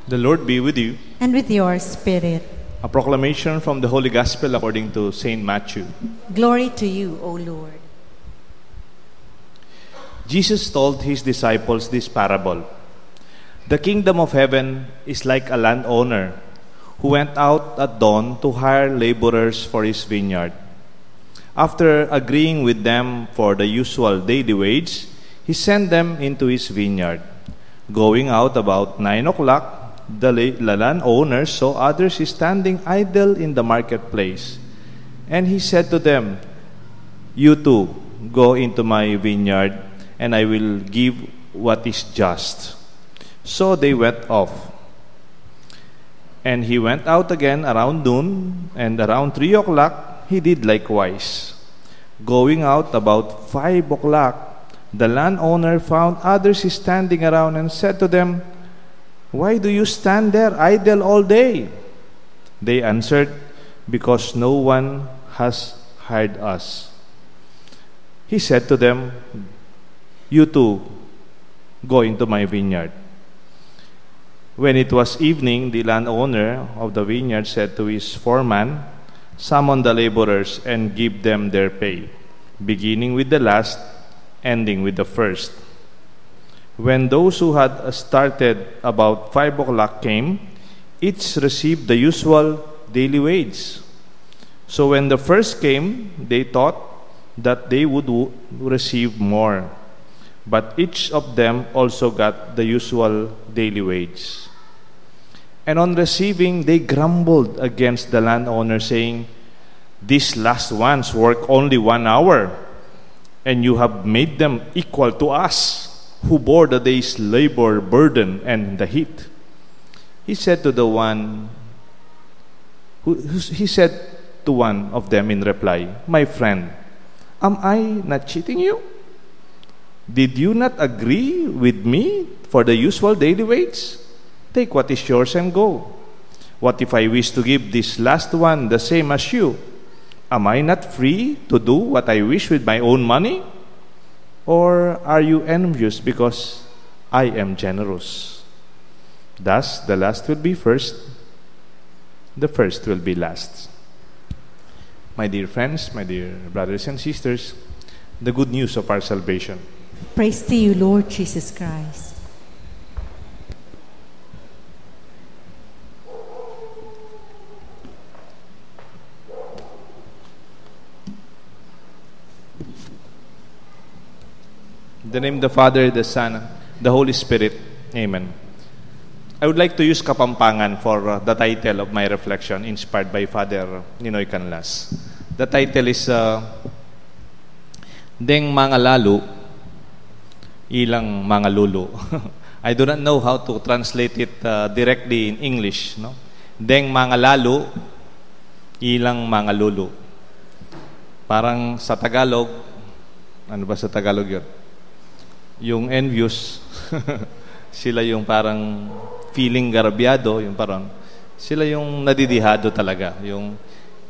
The Lord be with you. And with your spirit. A proclamation from the Holy Gospel according to Saint Matthew. Glory to you, O Lord. Jesus told his disciples this parable. The kingdom of heaven is like a landowner who went out at dawn to hire laborers for his vineyard. After agreeing with them for the usual daily wage, he sent them into his vineyard. Going out about 9 o'clock, the landowner saw others standing idle in the marketplace. And he said to them, "You too, go into my vineyard, and I will give what is just." So they went off. And he went out again around noon, and around 3 o'clock he did likewise. Going out about 5 o'clock, the landowner found others standing around and said to them, "Why do you stand there idle all day?" They answered, "Because no one has hired us." He said to them, "You too, go into my vineyard." When it was evening, the landowner of the vineyard said to his foreman, "Summon the laborers and give them their pay, beginning with the last, ending with the first." When those who had started about 5 o'clock came, each received the usual daily wage. So when the first came, they thought that they would receive more. But each of them also got the usual daily wage. And on receiving, they grumbled against the landowner, saying, "These last ones work only 1 hour, and you have made them equal to us, who bore the day's labor burden and the heat." He said to one of them in reply, "My friend, am I not cheating you? Did you not agree with me for the usual daily wage? Take what is yours and go. What if I wish to give this last one the same as you? Am I not free to do what I wish with my own money? Or are you envious because I am generous?" Thus, the last will be first, the first will be last. My dear friends, my dear brothers and sisters, the good news of our salvation. Praise to you, Lord Jesus Christ. In the name of the Father, the Son, the Holy Spirit. Amen. I would like to use Kapampangan for the title of my reflection, inspired by Father Ninoy Canlas. The title is Deng Mga Lalo, Ilang Mga Lulu. I do not know how to translate it directly in English. No? Deng Mga Lalo, Ilang Mga Lulu. Parang sa Tagalog, ano ba sa Tagalog yun? Yung envious, sila yung parang feeling garabyado, yung parang sila yung nadidihado talaga. Yung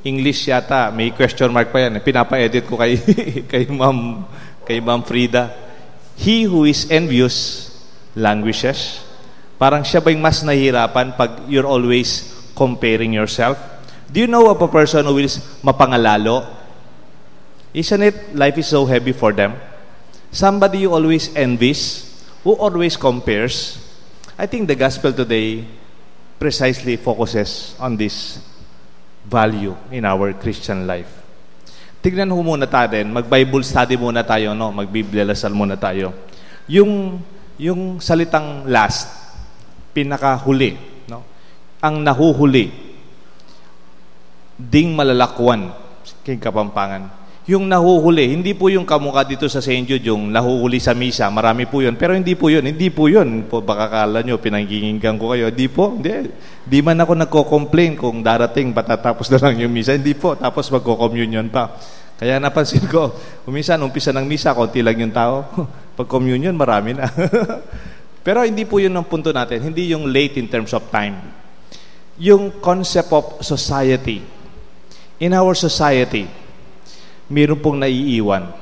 English yata, may question mark pa yan. Pinapa-edit ko kay kay Ma'am Frida. He who is envious languishes. Parang siya ba yung mas nahihirapan pag you're always comparing yourself? Do you know of a person who is mapangalalo? Isn't it life is so heavy for them? Somebody you always envies, who always compares. I think the gospel today precisely focuses on this value in our Christian life. Tignan ho muna natin, mag-Bible study muna tayo, no? Mag-Biblia-lasal muna tayo. Yung salitang last, pinakahuli, no? Ang nahuhuli, ding malalakwan, king Kapampangan. Yung nahuhuli, hindi po yung kamukha dito sa St. Jude, yung nahuhuli sa misa, marami po yun. Pero hindi po yun. Baka kala nyo, pinanginginggan ko kayo. Hindi po, hindi. Di man ako nagko-complain kung darating, patatapos na lang yung misa. Hindi po, tapos magko-communion pa. Kaya napansin ko, umpisa ng misa, konti lang yung tao. Pag communion, marami na. Pero hindi po yun ang punto natin. Hindi yung late in terms of time. Yung concept of society. In our society, meron pong naiiwan.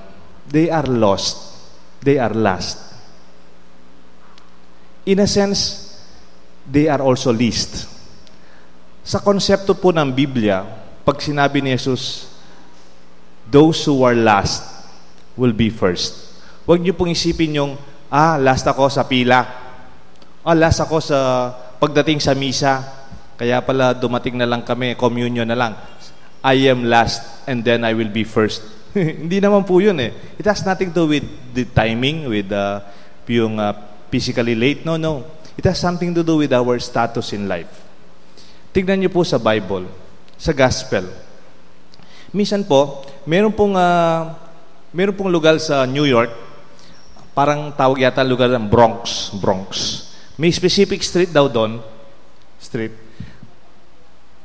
They are lost. They are last. In a sense, they are also least. Sa konsepto po ng Biblia, pag sinabi ni Jesus, those who are last will be first. Huwag niyo pong isipin yung, last ako sa pila. Last ako sa pagdating sa misa. Kaya pala dumating na lang kami, communion na lang. I am last and then I will be first. Hindi naman po yun eh. It has nothing to do with the timing, with yung physically late. No. It has something to do with our status in life. Tignan niyo po sa Bible, sa Gospel. Minsan po, meron pong lugar sa New York, parang tawag yata lugar ng Bronx. May specific street daw doon,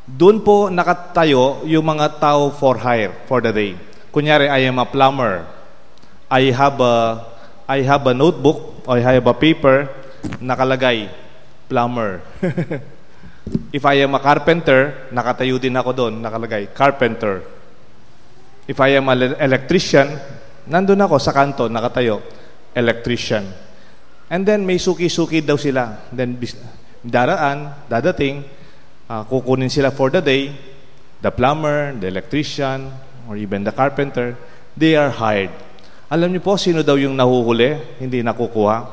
doon po nakatayo yung mga tao for hire, for the day. Kunyari, I am a plumber. I have a notebook, or I have a paper, nakalagay, plumber. If I am a carpenter, nakatayo din ako doon, nakalagay, carpenter. If I am an electrician, nandun ako sa kanto, nakatayo, electrician. And then may suki-suki daw sila. Then dadating, kukunin sila for the day, the plumber, the electrician, or even the carpenter, they are hired. Alam niyo po, sino daw yung nahuhuli, hindi nakukuha?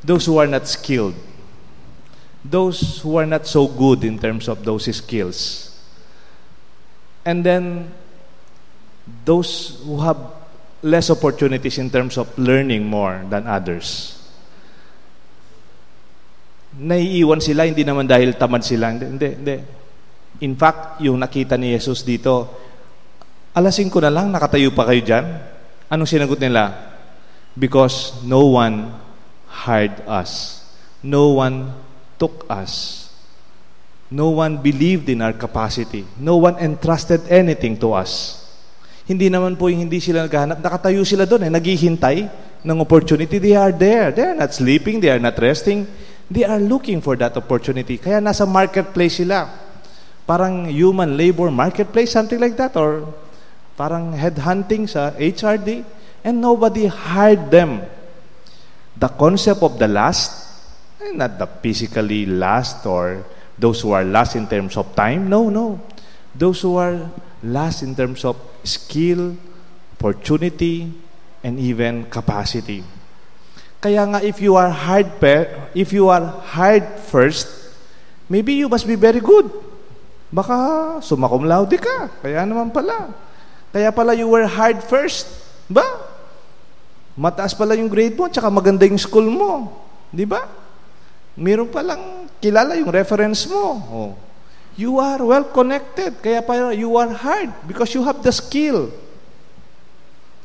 Those who are not skilled. Those who are not so good in terms of those skills. And then, those who have less opportunities in terms of learning more than others. Naiiwan sila, hindi naman dahil tamad sila. Hindi. In fact, yung nakita ni Jesus dito, alas 5 na lang, nakatayo pa kayo dyan. Anong sinagot nila? Because no one hired us. No one took us. No one believed in our capacity. No one entrusted anything to us. Hindi naman po yung hindi sila naghahanap. Nakatayo sila doon naghihintay ng opportunity. They are there. They are not sleeping. They are not resting. They are looking for that opportunity. Kaya nasa marketplace sila. Parang human labor marketplace, something like that. Or parang headhunting sa HRD. And nobody hired them. The concept of the last, not the physically last or those who are last in terms of time. No. Those who are last in terms of skill, opportunity, and even capacity. Kaya nga if you are hired first, maybe you must be very good. Baka summa cum laude ka. Kaya naman pala. Kaya pala you were hired first. Ba? Mataas pala yung grade mo, tsaka maganda yung school mo. Di ba? Meron palang kilala yung reference mo. You are well connected. Kaya pala you are hired because you have the skill.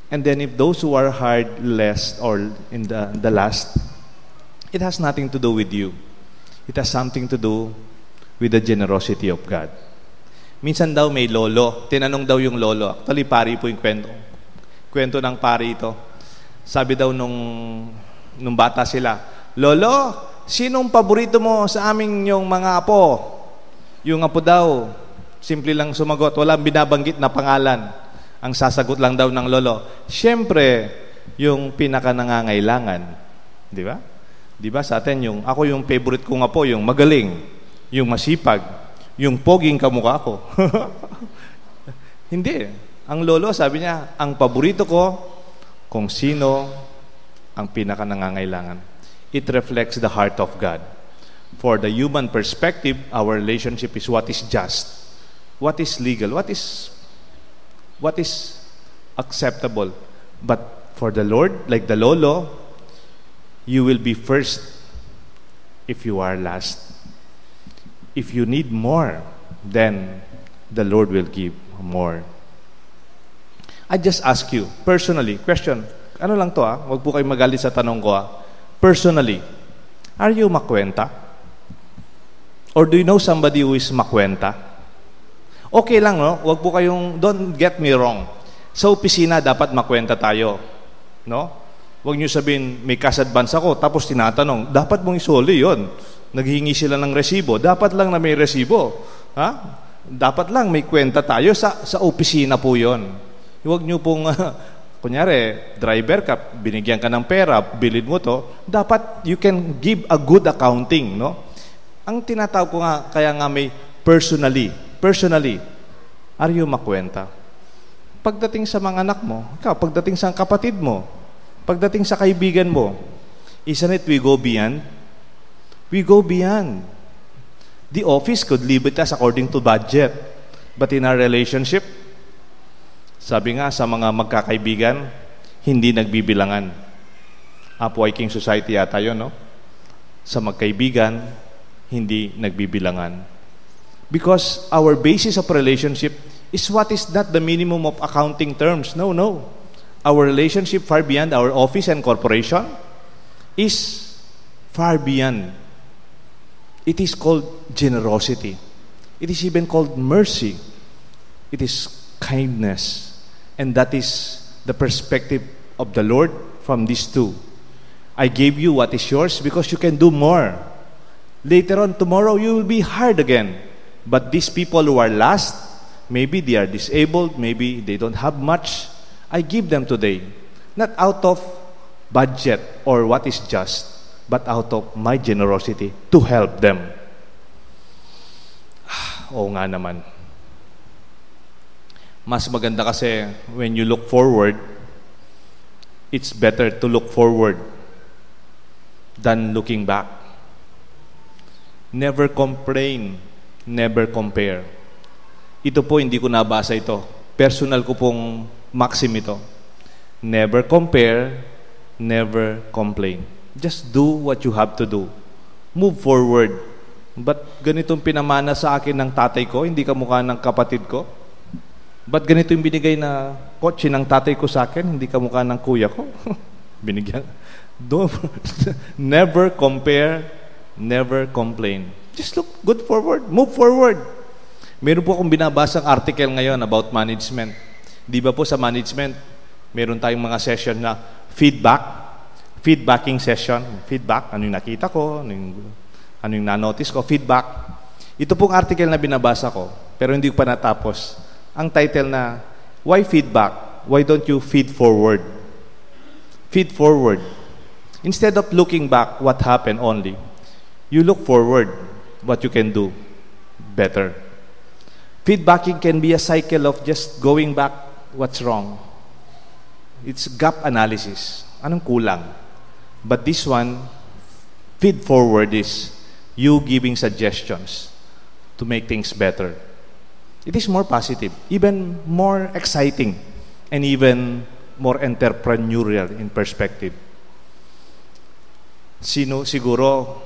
And then if those who are hired less or in the last, it has nothing to do with you. It has something to do with the generosity of God. Minsan daw may lolo. Tinanong daw yung lolo. Actually, pari po yung kwento. Kwento ng pari ito. Sabi daw nung bata sila, Lolo, sinong paborito mo sa aming yung mga apo? Yung apo daw, simple lang sumagot, walang binabanggit na pangalan. Ang sasagot lang daw ng lolo, siyempre, yung pinaka-nangangailangan. Di ba? Di ba sa atin, ako yung favorite kong apo, yung magaling, yung masipag, yung poging kamukha ko. Hindi. Ang lolo, sabi niya, ang paborito ko, kung sino ang pinaka-nangangailangan. It reflects the heart of God. For the human perspective, our relationship is what is just, what is legal, what is acceptable. But for the Lord, like the lolo, you will be first if you are last. If you need more, then the Lord will give more. I just ask you, personally, question, ano lang to huwag po kayo magalit sa tanong ko Personally, are you makwenta? Or do you know somebody who is makwenta? Okay lang, no? Huwag po kayong, don't get me wrong. Sa opisina, dapat makwenta tayo. No? Huwag niyo sabihin, may cash advance ako, tapos tinatanong, dapat mong isoli yun. Naghihingi sila ng resibo. Dapat lang na may resibo. Dapat lang may kwenta tayo. Sa opisina po yun. Huwag niyo pong, kunyari, driver ka, binigyan ka ng pera, bilid mo to, dapat you can give a good accounting, no? Ang tinatawag ko nga, kaya nga may personally, are you makwenta? Pagdating sa mga anak mo, pagdating sa kapatid mo, pagdating sa kaibigan mo, isn't it we go beyond? We go beyond. The office could limit us according to budget. But in our relationship, sabi nga sa mga magkakaibigan, hindi nagbibilangan. Apo King Society yata yun, no? Sa magkaibigan, hindi nagbibilangan. Because our basis of relationship is what is not the minimum of accounting terms. No. Our relationship far beyond our office and corporation is far beyond. It is called generosity. It is even called mercy. It is kindness. And that is the perspective of the Lord from these two. I gave you what is yours because you can do more. Later on, tomorrow, you will be hard again. But these people who are last, maybe they are disabled, maybe they don't have much, I give them today. Not out of budget or what is just, but out of my generosity to help them. Oo nga naman. Mas maganda kasi when you look forward, it's better to look forward than looking back. Never complain, never compare. Ito po, hindi ko nabasa ito. Personal ko pong maxim ito. Never compare, never complain. Just do what you have to do. Move forward. Ba't ganitong pinamana sa akin ng tatay ko, hindi kamukha ng kapatid ko? Ba't ganito yung binigay na kotse ng tatay ko sa akin, hindi kamukha ng kuya ko? Binigyan. Never compare, never complain. Just look good forward. Move forward. Meron po akong binabasang article ngayon about management. Di ba po sa management, meron tayong mga session na feedbacking session. Feedback, ano yung nakita ko, ano yung na-notice ko, feedback. Ito pong article na binabasa ko, pero hindi ko pa natapos. Ang title na, why feedback? Why don't you feed forward? Feed forward. Instead of looking back, what happened only, you look forward, what you can do better. Feedbacking can be a cycle of just going back, what's wrong. It's gap analysis. Anong kulang? But this one, feed forward is you giving suggestions to make things better. It is more positive, even more exciting, and even more entrepreneurial in perspective. Siguro,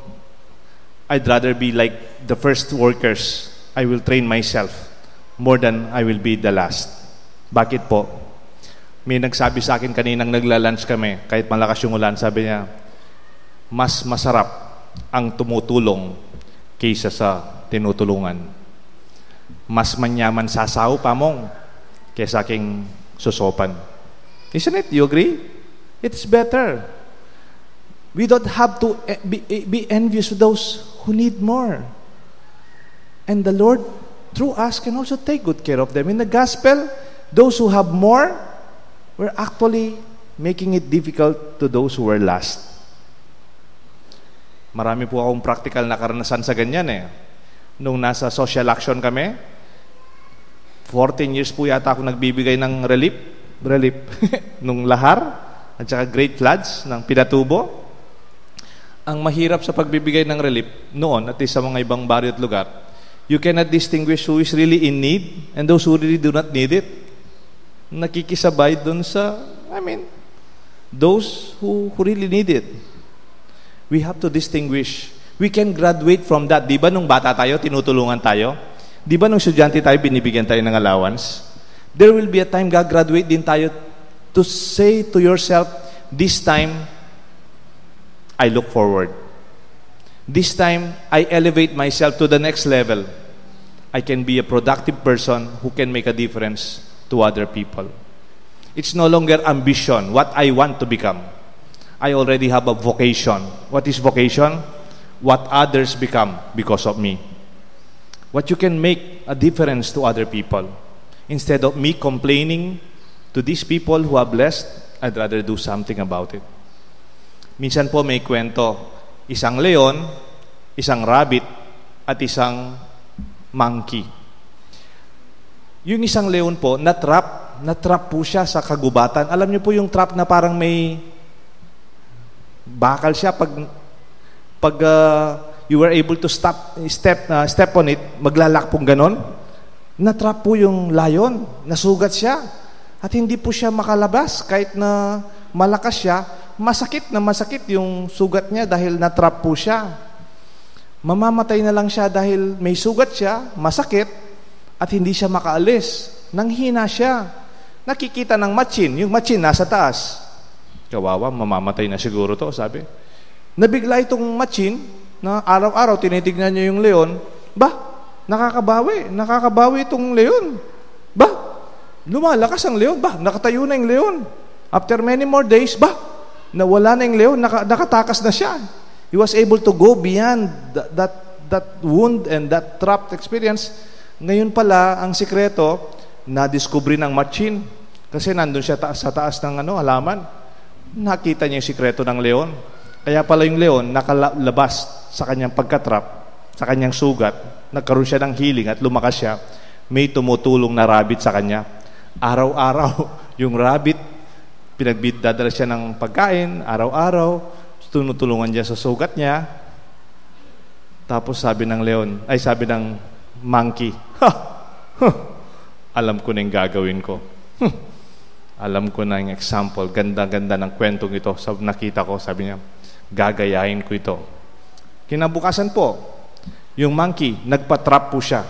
I'd rather be like the first workers. I will train myself more than I will be the last. Bakit po? May nagsabi sa akin kaninang nagla-lunch kami, kahit malakas yung ulan, sabi niya, mas masarap ang tumutulong kaysa sa tinutulungan. Mas manyaman sasaw pa mong kaysa aking susopan. Isn't it? You agree? It's better. We don't have to be envious of those who need more. And the Lord, through us, can also take good care of them. In the gospel, those who have more, we're actually making it difficult to those who were last. Marami po akong practical na karanasan sa ganyan eh. Nung nasa social action kami, 14 years po yata ako nagbibigay ng relief nung lahar at saka great floods ng Pinatubo. Ang mahirap sa pagbibigay ng relief noon, at least sa mga ibang baryo at lugar, you cannot distinguish who is really in need and those who really do not need it. Nakikisabay dun sa, those who really need it. We have to distinguish. We can graduate from that. Di ba nung bata tayo, tinutulungan tayo? Di ba nung estudyante tayo, binibigyan tayo ng allowance? There will be a time gagraduate din tayo to say to yourself, this time, I look forward. This time, I elevate myself to the next level. I can be a productive person who can make a difference to other people. It's no longer ambition, what I want to become. I already have a vocation. What is vocation? What others become because of me. What you can make a difference to other people. Instead of me complaining to these people who are blessed, I'd rather do something about it. Minsan po may kwento, isang leon, isang rabbit, at isang monkey. Yung isang leon po, na-trap po siya sa kagubatan. Alam niyo po yung trap na parang may bakal siya. Pag you were able to step on it, maglalak pong ganon. Na-trap po yung lion, nasugat siya. At hindi po siya makalabas kahit na malakas siya. Masakit na masakit yung sugat niya dahil na-trap po siya. Mamamatay na lang siya dahil may sugat siya, masakit, at hindi siya makaalis. Nanghina siya. Nakikita ng matchin. Yung matchin nasa taas. Kawawa, mamamatay na siguro to, sabi. Nabigla itong matchin na araw-araw tinitignan niya yung leon. Nakakabawi itong leon. Lumalakas ang leon. Nakatayo na yung leon. After many more days, nawala na yung leon. Nakatakas na siya. He was able to go beyond that wound and that trapped experience. Ngayon pala, ang sikreto, na-discovery ng matchin. Kasi nandun siya sa taas ng halaman. Nakita niya yung sikreto ng leon. Kaya pala yung leon, nakalabas sa kanyang pagkatrap, sa kanyang sugat. Nagkaroon siya ng healing at lumakas siya. May tumutulong na rabbit sa kanya. Araw-araw, yung rabbit, dadala siya ng pagkain, araw-araw, tunutulungan niya sa sugat niya. Tapos sabi ng monkey, alam ko na yung gagawin ko. Alam ko na yung example. Ganda-ganda ng kwentong ito. Nakita ko, sabi niya, gagayahin ko ito. Kinabukasan po, yung monkey, nagpa-trap po siya.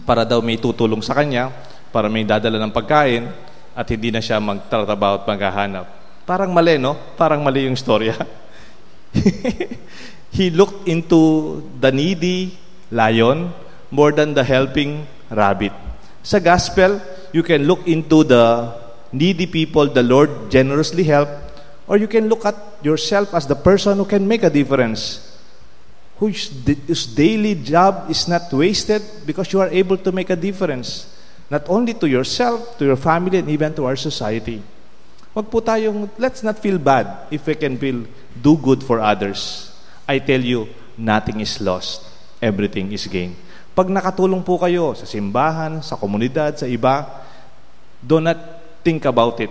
Para daw may tutulong sa kanya, para may dadala ng pagkain, at hindi na siya magtatrabaho at maghahanap. Parang mali, no? Parang mali yung storya. He looked into the needy lion more than the helping rabbit. Sa gospel, you can look into the needy people the Lord generously helped, or you can look at yourself as the person who can make a difference, whose daily job is not wasted because you are able to make a difference, not only to yourself, to your family, and even to our society. Let's not feel bad if we can do good for others. I tell you, nothing is lost. Everything is gained. Pag nakatulong po kayo sa simbahan, sa komunidad, sa iba, do not think about it.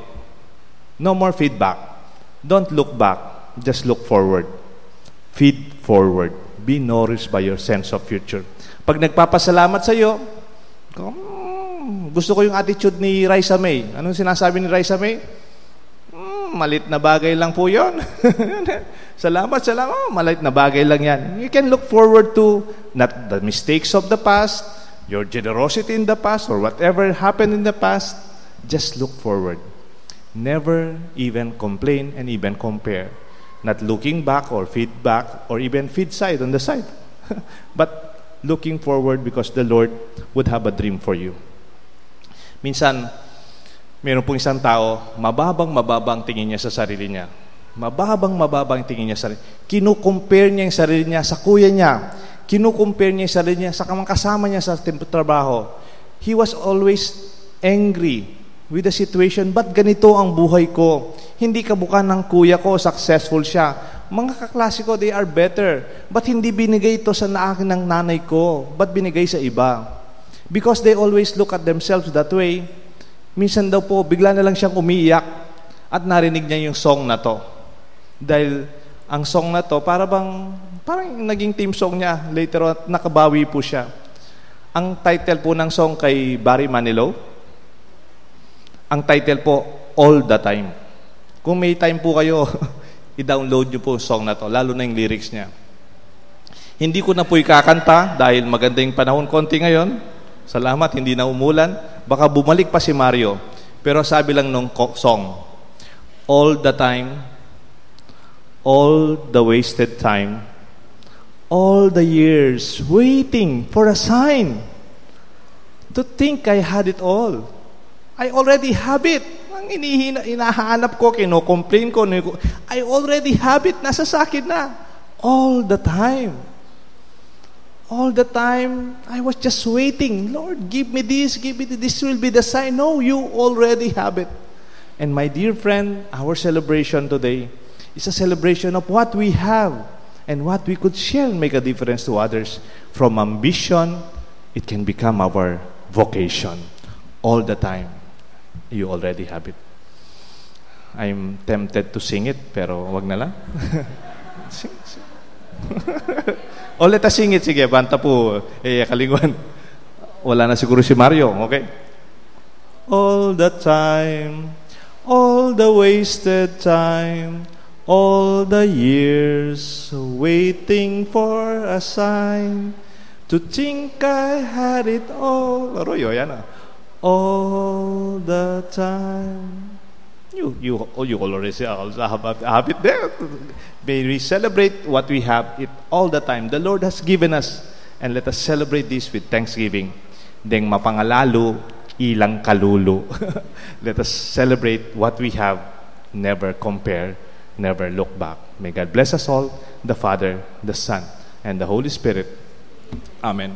No more feedback. Don't look back. Just look forward. Feed forward. Be nourished by your sense of future. Pag nagpapasalamat sa iyo, gusto ko yung attitude ni Raisa May. Anong sinasabi ni Raisa May? Malit na bagay lang po yun. Salamat. Malit na bagay lang yan. You can look forward to not the mistakes of the past, your generosity in the past, or whatever happened in the past. Just look forward. Never even complain and even compare. Not looking back or feedback or even feed side on the side. But looking forward because the Lord would have a dream for you. Minsan, meron pong isang tao, mababang tingin niya sa sarili niya. Mababang tingin niya sa sarili. Kinukompare niya yung sarili niya sa kuya niya. Kinukompare niya yung sarili niya sa kasama niya sa trabaho. He was always angry with the situation. Ba't ganito ang buhay ko? Hindi kabuka ng kuya ko, successful siya. Mga kaklase ko, they are better. Ba't hindi binigay ito sa akin ng nanay ko? Ba't binigay sa iba? Because they always look at themselves that way. Minsan daw po, bigla na lang siyang umiiyak at narinig niya yung song na to. Dahil ang song na to, parang naging team song niya. Later on, nakabawi po siya. Ang title po ng song kay Barry Manilow, ang title po, All the Time. Kung may time po kayo, i-download niyo po yung song na to, lalo na yung lyrics niya. Hindi ko na po ikakanta dahil maganda yung panahon konti ngayon. Salamat, hindi na umulan. Baka bumalik pa si Mario. Pero sabi lang nung song, all the time, all the wasted time, all the years waiting for a sign to think I had it all. I already have it. Ang inahanap ko, kino-complain ko, I already have it. Nasa sakin na. All the time. All the time, I was just waiting. Lord, give me this, this will be the sign. No, you already have it. And my dear friend, our celebration today is a celebration of what we have. and what we could share and make a difference to others. From ambition, it can become our vocation all the time. You already have it. I'm tempted to sing it, pero wag na lang. Sing. O let us sing it. Sige, banta po. Kalinguan. Wala na siguro si Mario, okay? All the time, all the wasted time, all the years waiting for a sign to think I had it all. Arroyo, yan ah. All the time. You already have it there. May we celebrate what we have it all the time. The Lord has given us, and let us celebrate this with thanksgiving. Deng mapangalalo, ilang kalulu. Let us celebrate what we have, never compare, never look back. May God bless us all, the Father, the Son, and the Holy Spirit. Amen.